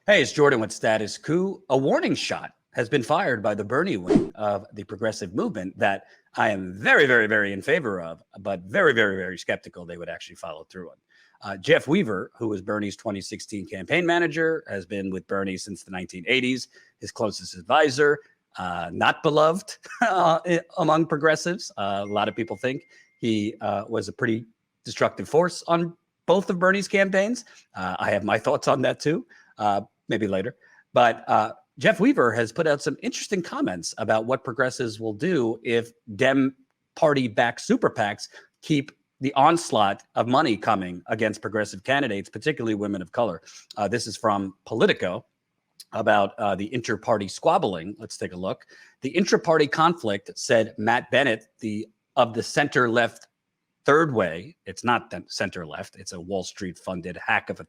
Hey, it's Jordan with Status Coup. A warning shot has been fired by the Bernie wing of the progressive movement that I am very, very, very in favor of, but very, very, very skeptical they would actually follow through on. Jeff Weaver, who was Bernie's 2016 campaign manager, has been with Bernie since the 1980s, his closest advisor, not beloved among progressives. A lot of people think he was a pretty destructive force on both of Bernie's campaigns. I have my thoughts on that too. Maybe later. But Jeff Weaver has put out some interesting comments about what progressives will do if Dem party-backed super PACs keep the onslaught of money coming against progressive candidates, particularly women of color. This is from Politico about the inter-party squabbling. Let's take a look. The intra-party conflict, said Matt Bennett, of the center-left third way. It's not the center left. It's a Wall Street funded hack of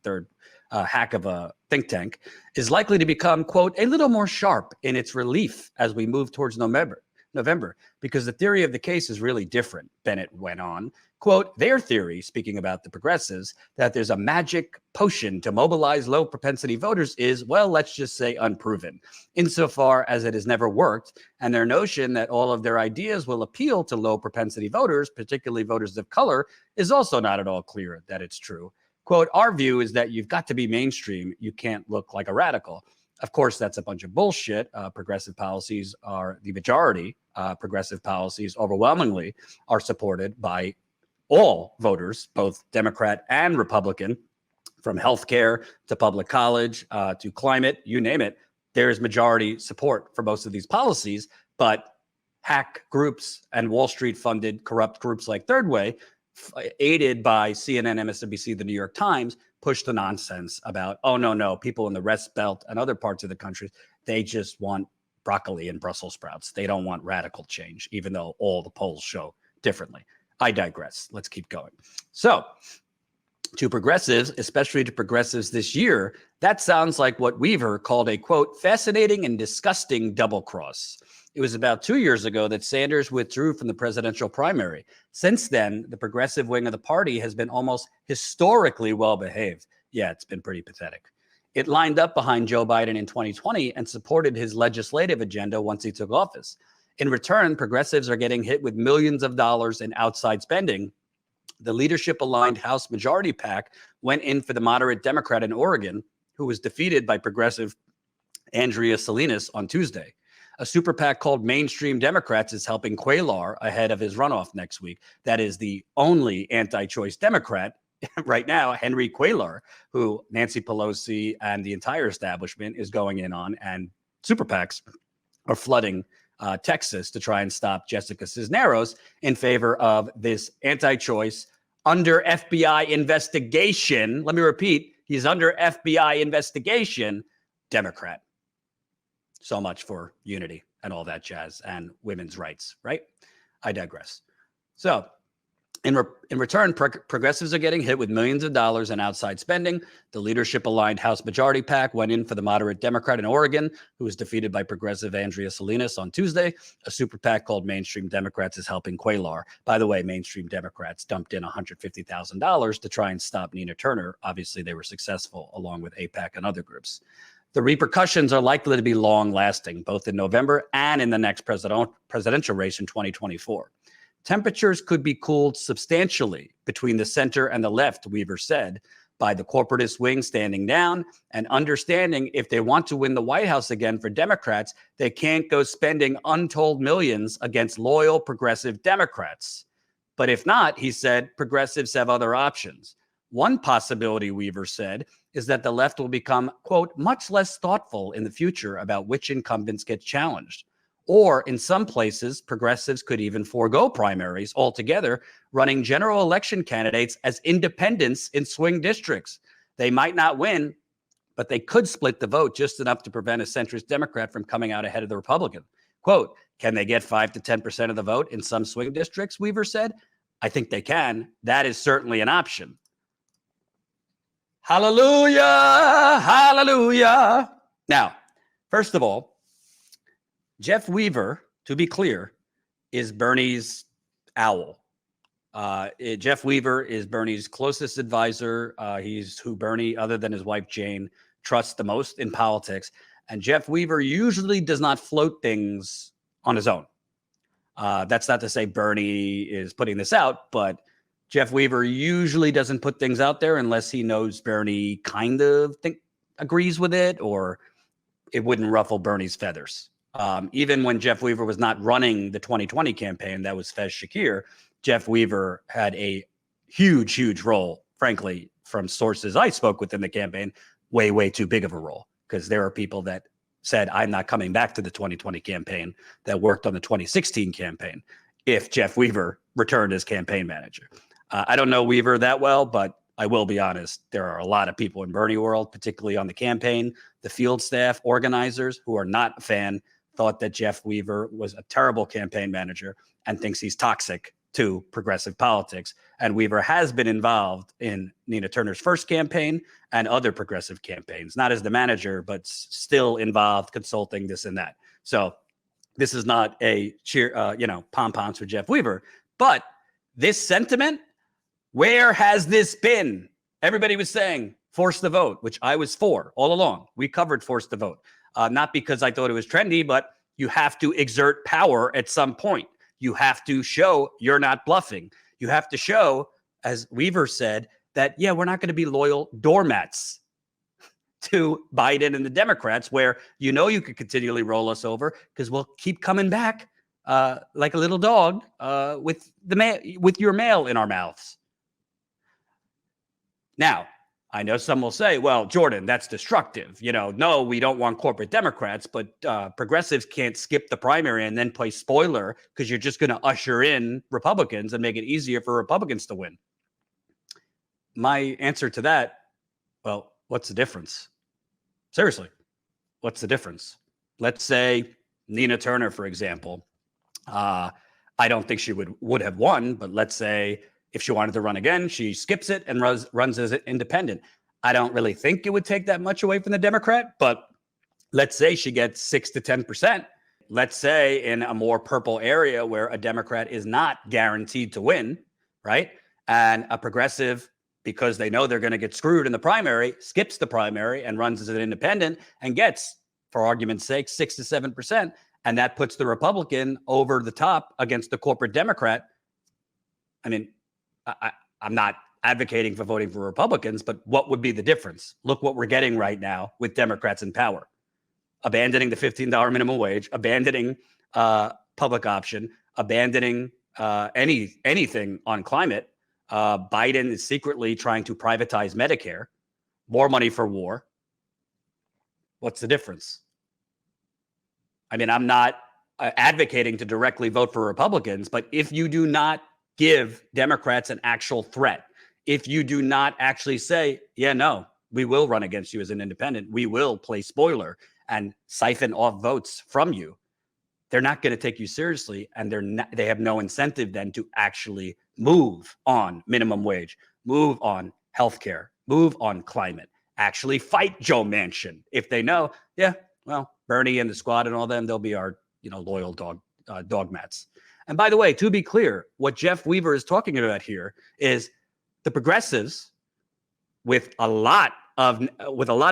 a think tank, is likely to become, quote, a little more sharp in its relief as we move towards November, because the theory of the case is really different. Bennett went on, quote, their theory, speaking about the progressives, that there's a magic potion to mobilize low propensity voters is, well, let's just say unproven, insofar as it has never worked. And their notion that all of their ideas will appeal to low propensity voters, particularly voters of color, is also not at all clear that it's true. Quote, our view is that you've got to be mainstream. You can't look like a radical. Of course, that's a bunch of bullshit. Progressive policies are the majority. Progressive policies overwhelmingly are supported by all voters, both Democrat and Republican, from healthcare to public college to climate, you name it. There is majority support for most of these policies, but hack groups and Wall Street funded corrupt groups like Third Way, aided by CNN, MSNBC, the New York Times, push the nonsense about, oh, no, people in the Rust Belt and other parts of the country, they just want broccoli and Brussels sprouts. They don't want radical change, even though all the polls show differently. I digress. Let's keep going. So to progressives, especially to progressives this year, that sounds like what Weaver called a, quote, fascinating and disgusting double cross. It was about 2 years ago that Sanders withdrew from the presidential primary. Since then, the progressive wing of the party has been almost historically well behaved. Yeah, it's been pretty pathetic. It lined up behind Joe Biden in 2020 and supported his legislative agenda once he took office. In return, progressives are getting hit with millions of dollars in outside spending. The leadership-aligned House Majority PAC went in for the moderate Democrat in Oregon, who was defeated by progressive Andrea Salinas on Tuesday. A super PAC called Mainstream Democrats is helping Cuellar ahead of his runoff next week. That is the only anti-choice Democrat right now, Henry Cuellar, who Nancy Pelosi and the entire establishment is going in on, and super PACs are flooding Texas to try and stop Jessica Cisneros in favor of this anti-choice under FBI investigation. Let me repeat, he's under FBI investigation, Democrat. So much for unity and all that jazz and women's rights, right? I digress. So in return, progressives are getting hit with millions of dollars in outside spending. The leadership-aligned House Majority PAC went in for the moderate Democrat in Oregon, who was defeated by progressive Andrea Salinas on Tuesday. A super PAC called Mainstream Democrats is helping Cuellar. By the way, Mainstream Democrats dumped in $150,000 to try and stop Nina Turner. Obviously, they were successful, along with AIPAC and other groups. The repercussions are likely to be long-lasting, both in November and in the next presidential race in 2024. Temperatures could be cooled substantially between the center and the left, Weaver said, by the corporatist wing standing down and understanding if they want to win the White House again for Democrats, they can't go spending untold millions against loyal progressive Democrats. But if not, he said, progressives have other options. One possibility, Weaver said, is that the left will become, quote, much less thoughtful in the future about which incumbents get challenged. Or in some places, progressives could even forego primaries altogether, running general election candidates as independents in swing districts. They might not win, but they could split the vote just enough to prevent a centrist Democrat from coming out ahead of the Republican. Quote, can they get 5 to 10% of the vote in some swing districts, Weaver said? I think they can. That is certainly an option. Hallelujah, hallelujah. Now, first of all, Jeff Weaver, to be clear, is Bernie's owl. Jeff Weaver is Bernie's closest advisor. He's who Bernie, other than his wife Jane, trust the most in politics. And Jeff Weaver usually does not float things on his own. That's not to say Bernie is putting this out, but Jeff Weaver usually doesn't put things out there unless he knows Bernie kind of agrees with it, or it wouldn't ruffle Bernie's feathers. Even when Jeff Weaver was not running the 2020 campaign, that was Fez Shakir, Jeff Weaver had a huge, huge role, frankly, from sources I spoke with in the campaign, way, way too big of a role, because there are people that said, I'm not coming back to the 2020 campaign, that worked on the 2016 campaign if Jeff Weaver returned as campaign manager. I don't know Weaver that well, but I will be honest, there are a lot of people in Bernie world, particularly on the campaign, the field staff, organizers who are not a fan, thought that Jeff Weaver was a terrible campaign manager and thinks he's toxic to progressive politics. And Weaver has been involved in Nina Turner's first campaign and other progressive campaigns, not as the manager, but still involved, consulting this and that. So this is not a cheer, pom-poms for Jeff Weaver, but this sentiment, where has this been? Everybody was saying force the vote, which I was for all along. We covered force the vote, not because I thought it was trendy, but you have to exert power at some point. You have to show you're not bluffing. You have to show, as Weaver said, that, yeah, we're not going to be loyal doormats to Biden and the Democrats, where you know you could continually roll us over because we'll keep coming back like a little dog with your mail in our mouths. Now, I know some will say, well, Jordan, that's destructive. No, we don't want corporate Democrats, but progressives can't skip the primary and then play spoiler because you're just going to usher in Republicans and make it easier for Republicans to win. My answer to that, well, what's the difference? Seriously, what's the difference? Let's say Nina Turner, for example. I don't think she would have won, but let's say if she wanted to run again, she skips it and runs as an independent. I don't really think it would take that much away from the Democrat, but let's say she gets 6 to 10%. Let's say in a more purple area where a Democrat is not guaranteed to win, right? And a progressive, because they know they're going to get screwed in the primary, skips the primary and runs as an independent and gets, for argument's sake, 6 to 7%. And that puts the Republican over the top against the corporate Democrat. I mean, I'm not advocating for voting for Republicans, but what would be the difference? Look what we're getting right now with Democrats in power. Abandoning the $15 minimum wage, abandoning public option, abandoning anything on climate. Biden is secretly trying to privatize Medicare, more money for war. What's the difference? I mean, I'm not advocating to directly vote for Republicans, but if you do not give Democrats an actual threat, if you do not actually say, yeah, no, we will run against you as an independent, we will play spoiler and siphon off votes from you, they're not going to take you seriously. And they have no incentive then to actually move on minimum wage, move on healthcare, move on climate, actually fight Joe Manchin. If they know, yeah, well, Bernie and the squad and all them, they'll be our, loyal dog mats. And by the way, to be clear, what Jeff Weaver is talking about here is the progressives, with a lot of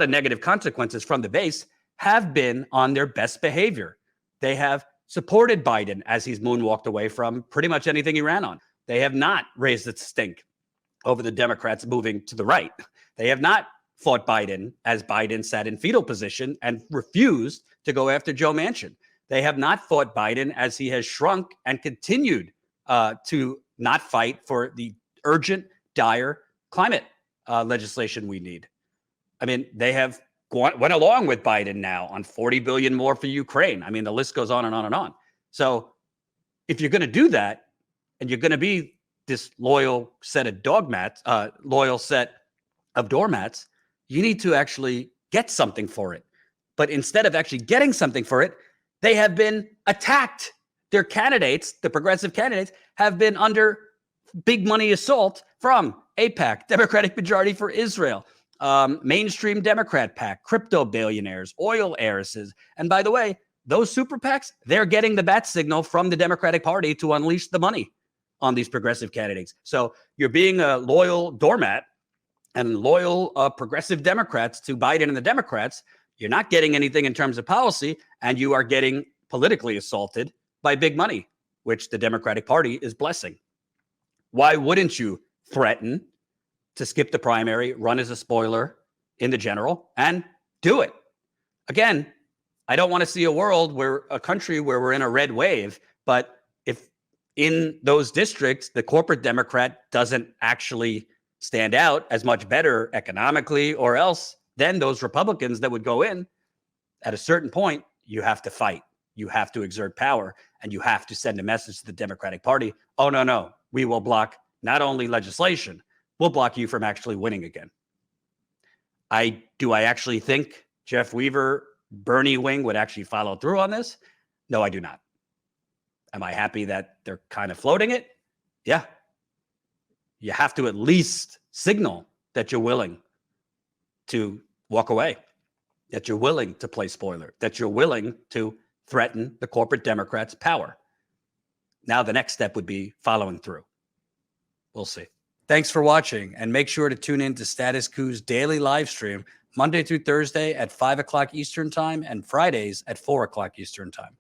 negative consequences from the base, have been on their best behavior. They have supported Biden as he's moonwalked away from pretty much anything he ran on. They have not raised its stink over the Democrats moving to the right. They have not fought Biden as Biden sat in fetal position and refused to go after Joe Manchin. They have not fought Biden as he has shrunk and continued to not fight for the urgent, dire climate legislation we need. I mean, they have went along with Biden now on $40 billion more for Ukraine. I mean, the list goes on and on and on. So if you're going to do that and you're going to be this loyal set of doormats, you need to actually get something for it. But instead of actually getting something for it, they have been attacked. Their candidates, the progressive candidates, have been under big money assault from AIPAC, Democratic Majority for Israel, mainstream Democrat PAC, crypto billionaires, oil heiresses. And by the way, those super PACs, they're getting the bat signal from the Democratic Party to unleash the money on these progressive candidates. So you're being a loyal doormat and loyal progressive Democrats to Biden and the Democrats, you're not getting anything in terms of policy, and you are getting politically assaulted by big money, which the Democratic Party is blessing. Why wouldn't you threaten to skip the primary, run as a spoiler in the general, and do it? Again, I don't want to see a country where we're in a red wave, but if in those districts, the corporate Democrat doesn't actually stand out as much better economically or else than those Republicans that would go in, at a certain point, you have to fight. You have to exert power, and you have to send a message to the Democratic Party. Oh, no, we will block not only legislation, we'll block you from actually winning again. Do I actually think Jeff Weaver, Bernie wing would actually follow through on this? No, I do not. Am I happy that they're kind of floating it? Yeah. You have to at least signal that you're willing to walk away, that you're willing to play spoiler, that you're willing to threaten the corporate Democrats' power. Now the next step would be following through. We'll see. Thanks for watching, and make sure to tune in to Status Coup's daily live stream Monday through Thursday at 5 o'clock Eastern Time and Fridays at 4 o'clock Eastern Time.